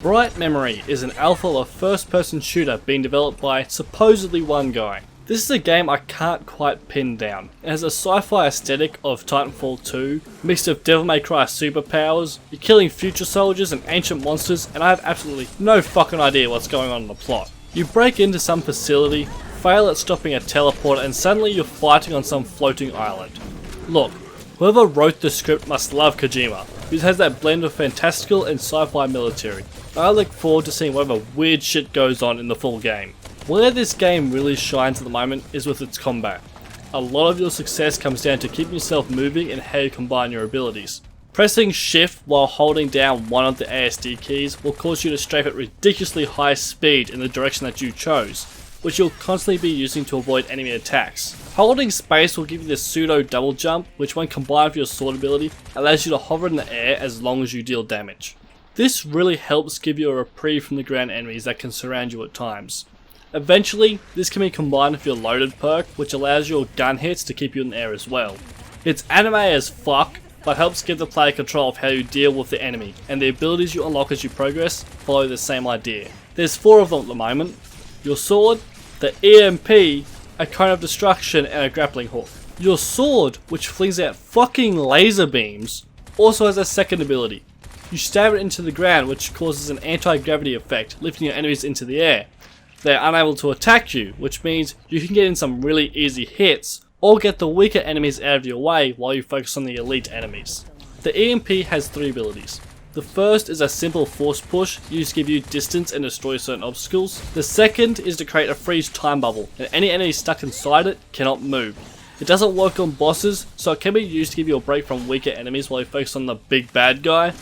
Bright Memory is an alpha of first-person shooter being developed by supposedly one guy. This is a game I can't quite pin down. It has a sci-fi aesthetic of Titanfall 2, mixed with Devil May Cry superpowers, you're killing future soldiers and ancient monsters, and I have absolutely no fucking idea what's going on in the plot. You break into some facility, fail at stopping a teleporter, and suddenly you're fighting on some floating island. Look, whoever wrote the script must love Kojima, because it has that blend of fantastical and sci-fi military. I look forward to seeing whatever weird shit goes on in the full game. Where this game really shines at the moment is with its combat. A lot of your success comes down to keeping yourself moving and how you combine your abilities. Pressing shift while holding down one of the ASD keys will cause you to strafe at ridiculously high speed in the direction that you chose, which you'll constantly be using to avoid enemy attacks. Holding space will give you the pseudo double jump, which when combined with your sword ability allows you to hover in the air as long as you deal damage. This really helps give you a reprieve from the ground enemies that can surround you at times. Eventually, this can be combined with your loaded perk, which allows your gun hits to keep you in the air as well. It's anime as fuck, but helps give the player control of how you deal with the enemy, and the abilities you unlock as you progress follow the same idea. There's 4 of them at the moment: your sword, the EMP, a cone of destruction, and a grappling hawk. Your sword, which flings out fucking laser beams, also has a second ability. You stab it into the ground, which causes an anti-gravity effect, lifting your enemies into the air. They are unable to attack you, which means you can get in some really easy hits, or get the weaker enemies out of your way while you focus on the elite enemies. The EMP has 3 abilities. The first is a simple force push used to give you distance and destroy certain obstacles. The second is to create a freeze time bubble, and any enemy stuck inside it cannot move. It doesn't work on bosses, so it can be used to give you a break from weaker enemies while you focus on the big bad guy.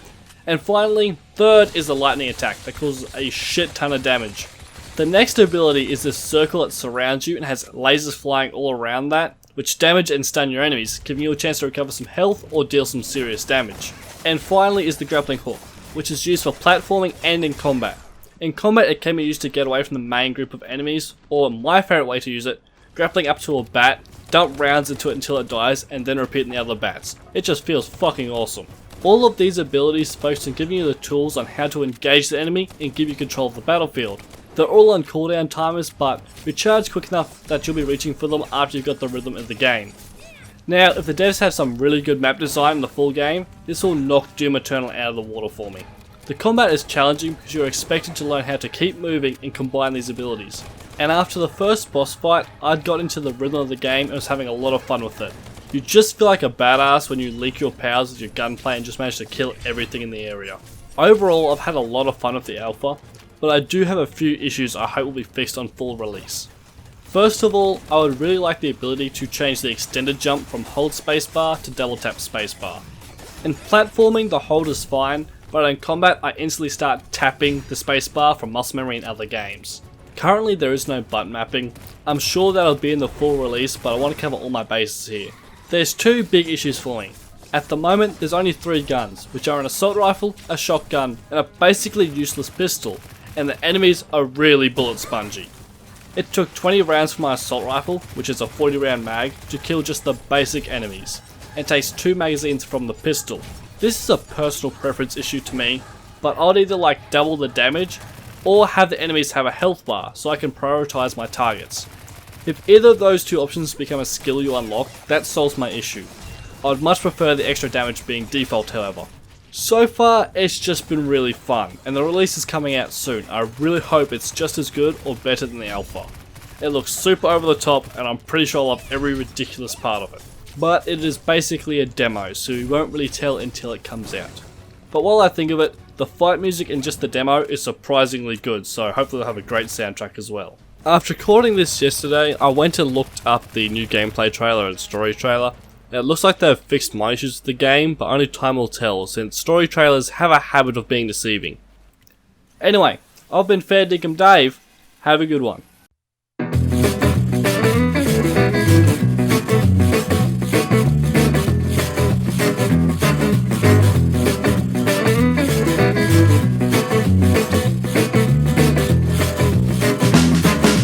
And finally, third is the lightning attack that causes a shit ton of damage. The next ability is this circle that surrounds you and has lasers flying all around that, which damage and stun your enemies, giving you a chance to recover some health or deal some serious damage. And finally is the Grappling Hawk, which is used for platforming and in combat. In combat it can be used to get away from the main group of enemies, or my favourite way to use it, grappling up to a bat, dump rounds into it until it dies, and then repeat in the other bats. It just feels fucking awesome. All of these abilities focus on giving you the tools on how to engage the enemy and give you control of the battlefield. They're all on cooldown timers, but recharge quick enough that you'll be reaching for them after you've got the rhythm of the game. Now, if the devs have some really good map design in the full game, this will knock Doom Eternal out of the water for me. The combat is challenging because you're expected to learn how to keep moving and combine these abilities. And after the first boss fight, I'd got into the rhythm of the game and was having a lot of fun with it. You just feel like a badass when you leak your powers with your gunplay and just manage to kill everything in the area. Overall, I've had a lot of fun with the alpha, but I do have a few issues I hope will be fixed on full release. First of all, I would really like the ability to change the extended jump from hold spacebar to double tap spacebar. In platforming, the hold is fine, but in combat I instantly start tapping the spacebar from muscle memory in other games. Currently there is no button mapping. I'm sure that'll be in the full release, but I want to cover all my bases here. There's 2 big issues for me. At the moment there's only 3 guns, which are an assault rifle, a shotgun, and a basically useless pistol, and the enemies are really bullet spongy. It took 20 rounds for my assault rifle, which is a 40 round mag, to kill just the basic enemies, and takes 2 magazines from the pistol. This is a personal preference issue to me, but I'd either like double the damage, or have the enemies have a health bar so I can prioritize my targets. If either of those 2 options become a skill you unlock, that solves my issue. I'd much prefer the extra damage being default however. So far, it's just been really fun, and the release is coming out soon. I really hope it's just as good or better than the alpha. It looks super over the top, and I'm pretty sure I love every ridiculous part of it. But it is basically a demo, so we won't really tell until it comes out. But while I think of it, the fight music in just the demo is surprisingly good, so hopefully they'll have a great soundtrack as well. After recording this yesterday, I went and looked up the new gameplay trailer and story trailer. It looks like they've fixed my issues with the game, but only time will tell, since story trailers have a habit of being deceiving. Anyway, I've been FairDinkumDave. Have a good one.